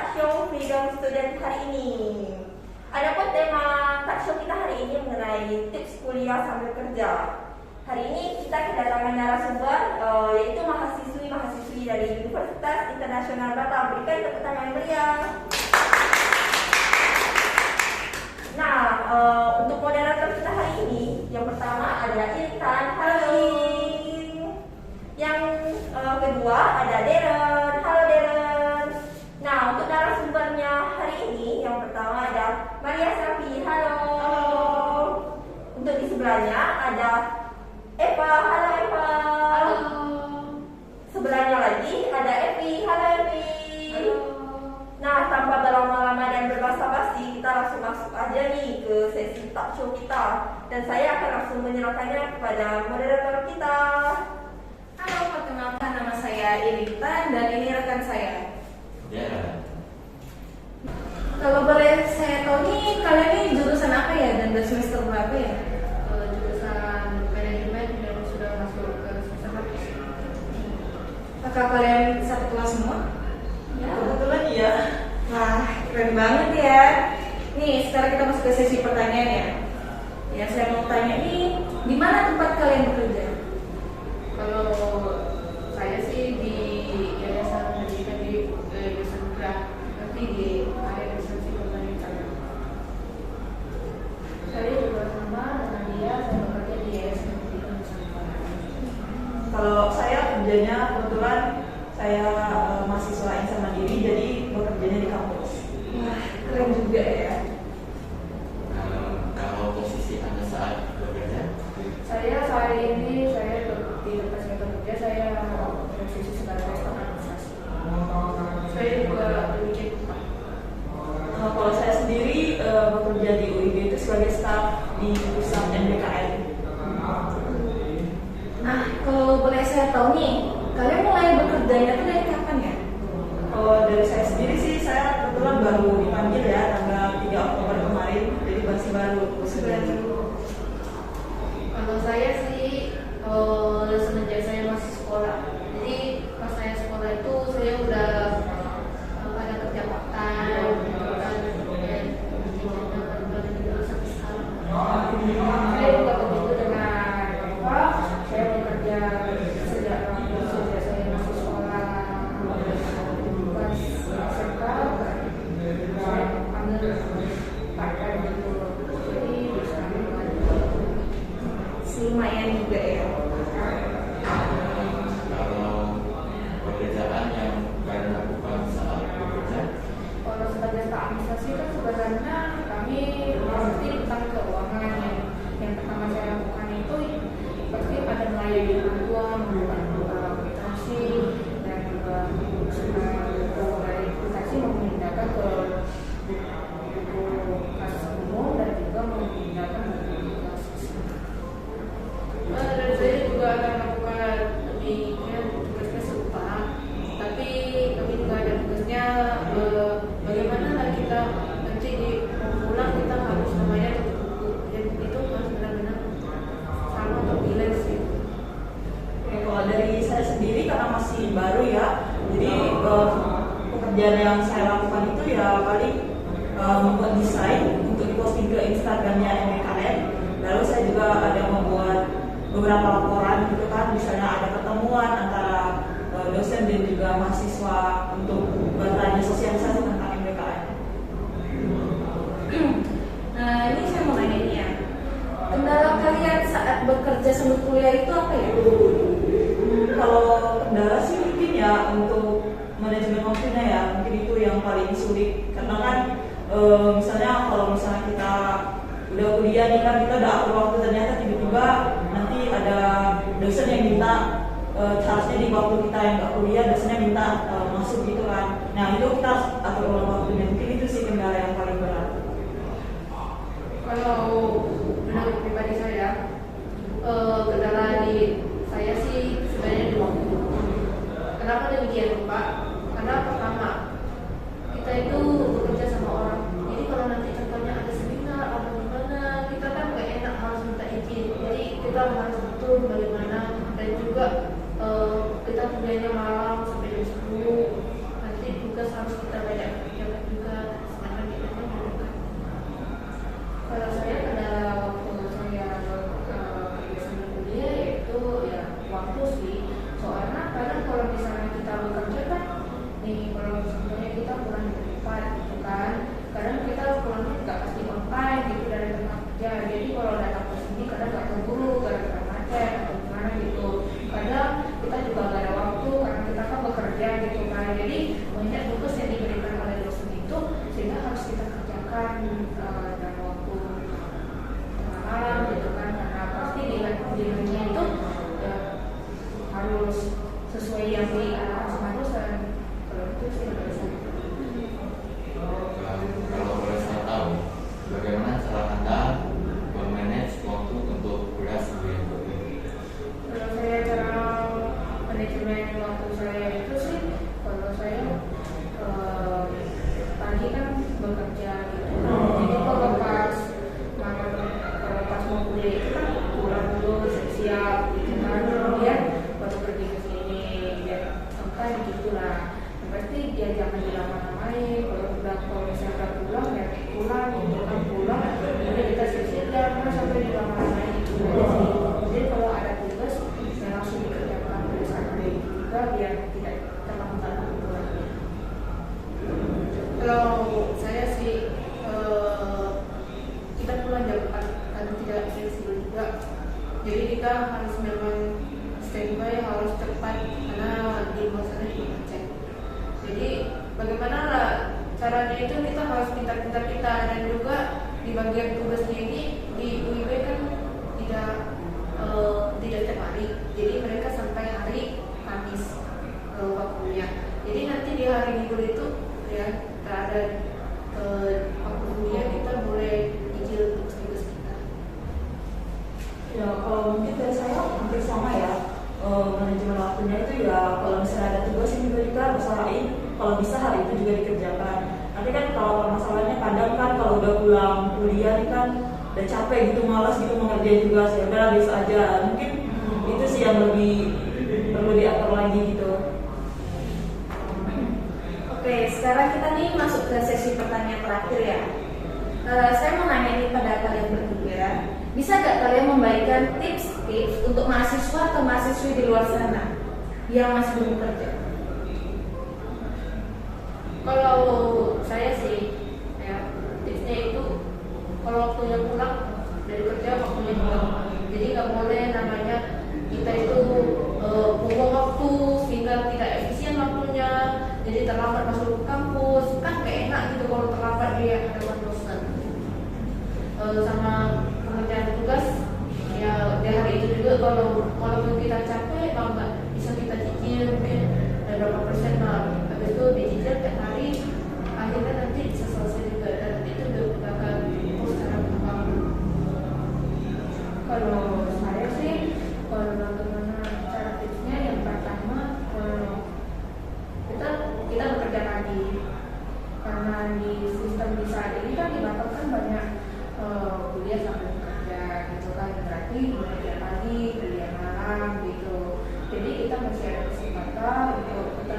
talk show Freedom Student hari ini. Adapun tema talk show kita hari ini mengenai tips kuliah sambil kerja. Hari ini kita kedatangan narasumber yaitu mahasiswi dari Universitas Internasional Batam. Berikan tepuk tangan yang meriah. Nah, untuk moderator kita hari ini, yang pertama ada Intan. Halo. Yang kedua ada Deren. Halo Deren. Nah, untuk narasumbernya hari ini, yang pertama ada Maria Safi. Halo. Untuk di sebelahnya ada Eva. Halo Eva. Halo. Sebelahnya lagi ada Evi. Halo Evi. Halo. Nah, tanpa berlama-lama dan berbasa-basi, kita langsung masuk aja nih ke sesi talk show kita. Dan saya akan langsung menyerahkannya kepada moderator kita. Halo, perkenalkan nama saya Iritan dan ini rekan saya. Ya. Kalau boleh saya tahu nih, kalian ini jurusan apa ya dan udah semester berapa ya? Jurusan manajemen dan sudah masuk ke semester habis. Apakah kalian satu kelas semua? Ya. Kebetulan iya. Wah, keren banget ya. Nih, sekarang kita masuk ke sesi pertanyaan ya. Ya, saya mau tanya nih, di mana tempat kalian bekerja? Kalau saya sih di Yayasan Pendidikan di Yayasan Muda, nanti di area research pertanian. Saya juga sama dengan dia, saya bekerja di Yayasan Pendidikan Nusantara. Kalau saya kerjanya kebetulan saya mahasiswa insan mandiri, jadi bekerjanya di kampus. Wah, keren juga ya. Kalau posisi Anda saat bekerja? Saya saat ini di tempat saya bekerja, saya posisi sebagai staf administrasi. Saya juga demikian. Kalau saya sendiri bekerja di UIB itu sebagai staf di pusat NBKN. Nah, kalau boleh saya tahu nih, kalian mulai bekerjanya tuh dari kapan ya? Kalau dari saya sendiri sih, saya kebetulan baru dipanggil ya tanggal 3 Oktober kemarin, jadi masih baru bekerja. Kalau saya sih semenjak saya masih sekolah, jadi pas saya sekolah itu saya udah ada kerja part time, dan sampai sekarang. Saya juga begitu dengan apa? Saya bekerja sejak saya masih sekolah, pas SMK, saya ambil part time gitu. Jadi sekarang Lumayan juga ya. Kalau pekerjaan yang kalian lakukan saat bekerja? Kalau sebagai staf administrasi kan sebenarnya kami pasti tentang keuangan yang pertama saya lakukan itu pasti pada melayani orang tua, membuka aplikasi dan juga dari aplikasi memindahkan ke buku kas umum dan juga memindahkan buku kas. Dan saya juga akan melakukan tugasnya serupa, tapi kami juga ada tugasnya bagaimana lah kita nanti di pulang kita harus namanya tutup buku, dan itu harus benar-benar sama atau balance sih. Oke, kalau dari saya sendiri karena masih baru ya, jadi pekerjaan yang saya lakukan itu ya paling membuat desain untuk diposting ke Instagramnya NBKN. Lalu saya juga ada membuat beberapa laporan gitu kan, misalnya ada pertemuan antara dosen dan juga mahasiswa untuk bertanya sosialisasi tentang MBKN. Nah, ini saya mau nanya nih ya. Kendala kalian saat bekerja sambil kuliah itu apa ya? Kalau kendala sih mungkin ya untuk manajemen waktunya ya, mungkin itu yang paling sulit karena kan misalnya kalau misalnya kita udah kuliah nih kan, kita udah atur waktu, ternyata tiba-tiba nanti ada dosen yang minta seharusnya di waktu kita yang nggak kuliah dosennya minta masuk gitu kan. Nah itu kita harus atur ulang waktunya, mungkin itu sih kendala yang paling berat. Kalau menurut pribadi saya, kendala di saya sih sebenarnya di waktu. Kenapa demikian Pak? Karena pertama kita itu bekerja sama orang. Jadi kalau nanti contohnya ada seminar atau gimana, kita kan nggak enak harus minta izin. Jadi kita harus betul bagaimana, dan juga kita kerjanya malam sampai jam 10. Nanti tugas harus kita banyak kita pulang lebih cepat gitu kan. Kadang kita pulangnya nggak pasti on time gitu dari tempat kerja. Jadi kalau datang ke sini kadang nggak keburu gara-gara macet atau gimana gitu. Kadang kita juga nggak ada waktu karena kita kan bekerja gitu kan. Jadi banyak tugas yang diberikan oleh dosen itu sehingga harus kita kerjakan dalam waktu tengah malam gitu kan. Karena pasti nilainya itu ya, harus sesuai yang diarahkan sama dosen. Kalau itu sih nggak bisa. Kalau boleh saya tahu, bagaimana cara Anda memanage waktu untuk kuliah sebelum ini? Kalau saya cara manajemen waktu saya itu sih, kalau saya pagi kan bekerja gitu. Jadi kalau pas mau kuliah itu kan pulang dulu siap gitu kan, kemudian baru pergi ke sini biar sampai gitulah. Yang pasti dia jangan dilama-lamain. Kalau misalnya udah pulang ya pulang gitu kan, pulang kemudian kita siap-siap jangan sampai dilama-lamain gitu aja sih. Jadi kalau ada tugas yang langsung dikerjakan pada saat hari itu juga biar tidak terlambat gitu lagi. Kalau saya sih kita pulang jam 4 karena tidak fleksibel juga. Jadi kita harus memang standby, harus cepat karena di luar sana juga macet. Jadi bagaimana lah caranya itu kita harus pintar-pintar kita, dan juga di bagian tugasnya ini di UIB kan tidak setiap hari. Jadi mereka sampai hari Kamis waktunya. Jadi nanti di hari Minggu itu ya tak ada waktu kuliah, kita boleh cicil tugas kita. Ya kalau mungkin dari saya hampir sama ya, manajemen waktunya itu ya kalau misalnya ada tugas yang juga usahain kalau bisa hari itu juga dikerjakan. Tapi kan kalau masalahnya kadang kan kalau udah pulang kuliah nih kan udah capek gitu, malas gitu mengerjain tugas, ya udah biasa aja. Mungkin itu sih yang lebih perlu diatur lagi gitu. Oke, sekarang kita nih masuk ke sesi pertanyaan terakhir ya. Saya mau nanya nih pada kalian bertiga, bisa nggak kalian membagikan tips-tips untuk mahasiswa atau mahasiswi di luar sana yang masih belum bekerja? Kalau saya sih ya tipsnya itu kalau waktunya pulang dari kerja waktunya pulang. Jadi nggak boleh namanya kita itu buang waktu sehingga tidak efisien waktunya. Jadi terlambat masuk ke kampus kan gak enak gitu kalau terlambat di hadapan dosen. Sama pengerjaan tugas ya di hari itu juga kalau walaupun kita capek kalau nggak bisa kita cicil mungkin ada berapa persen lah. Habis itu dicicil tiap hari, akhirnya nanti bisa selesai juga, dan itu merupakan secara gampang. Kalau saya sih, kalau bagaimana cara tipsnya, yang pertama kita bekerja pagi, karena di sistem di saat ini kan dilakukan banyak kuliah sambil bekerja gitu kan, berarti bekerja pagi, kuliah malam gitu. Jadi kita masih ada kesempatan untuk kita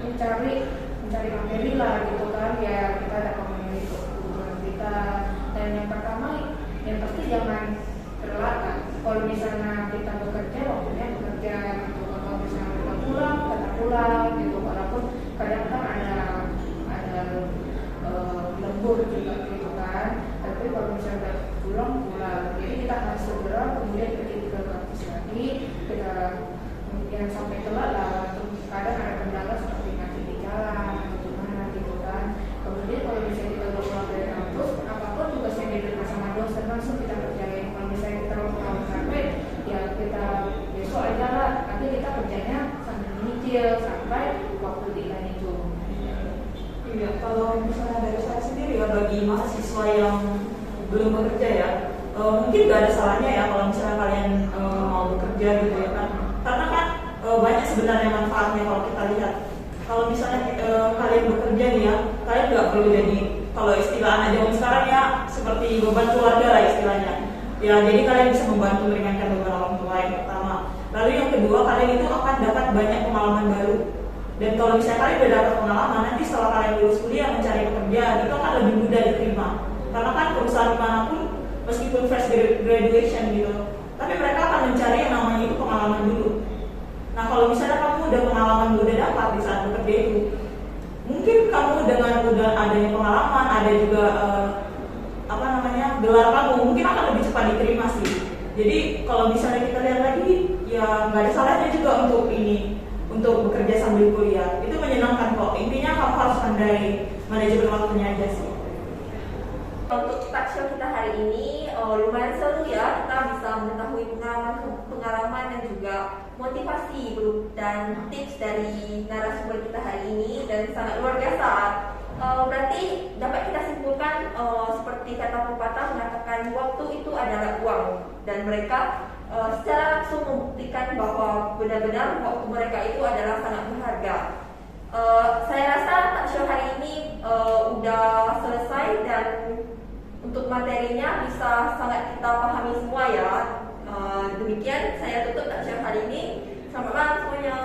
mencari materi lah gitu kan, ya kita ada memenuhi kebutuhan kita. Dan yang pertama yang pasti jangan terlambat kan. Kalau misalnya kita bekerja waktunya bekerja gitu, kalau misalnya kita pulang gitu, walaupun kadang kan ada lembur juga gitu kan, tapi kalau misalnya pulang jadi kita harus segera kemudian pergi ke kampus lagi. Kita yang sampai telat lah, kadang ada kendala seperti macet di jalan atau gimana gitu kan. Kemudian kalau misalnya kita udah pulang dari kampus, apapun tugas yang diberikan sama dosen langsung kita kerjain. Kalau misalnya kita mau sampai ya kita besok aja lah, nanti kita kerjanya sambil nyicil sampai waktu deadline itu. Iya, kalau misalnya dari saya sendiri ya, bagi mahasiswa yang belum bekerja ya, mungkin gak ada salahnya ya kalau misalnya kalian mau bekerja gitu ya kan, karena kan banyak sebenarnya manfaatnya kalau kita lihat. Kalau misalnya kalian bekerja nih ya, kalian nggak perlu jadi, kalau istilah anak zaman sekarang ya seperti beban keluarga lah istilahnya ya. Jadi kalian bisa membantu meringankan beban orang tua yang pertama. Lalu yang kedua, kalian itu akan dapat banyak pengalaman baru. Dan kalau misalnya kalian udah dapat pengalaman, nanti setelah kalian lulus kuliah mencari pekerjaan itu akan lebih mudah diterima. Karena kan perusahaan dimanapun, meskipun fresh graduation gitu, tapi mereka akan mencari yang namanya itu pengalaman dulu. Nah kalau misalnya kamu udah pengalaman udah dapat di saat bekerja itu, mungkin dengan udah adanya pengalaman, ada juga gelar panggung, mungkin akan lebih cepat diterima sih. Jadi kalau misalnya kita lihat lagi, ya nggak ada salahnya juga untuk bekerja sambil kuliah. Itu menyenangkan kok. Intinya kamu harus pandai manajemen waktunya aja sih. Untuk talk show kita hari ini lumayan seru ya, kita bisa mengetahui pengalaman dan juga motivasi dan tips dari narasumber kita hari ini, dan sangat luar biasa. Berarti dapat kita simpulkan seperti kata pepatah mengatakan waktu itu adalah uang, dan mereka secara langsung membuktikan bahwa benar-benar waktu mereka itu adalah sangat berharga. Saya rasa talk show hari ini udah selesai, dan untuk materinya bisa sangat kita pahami semua ya. Demikian saya tutup talk show hari ini. Selamat malam semuanya.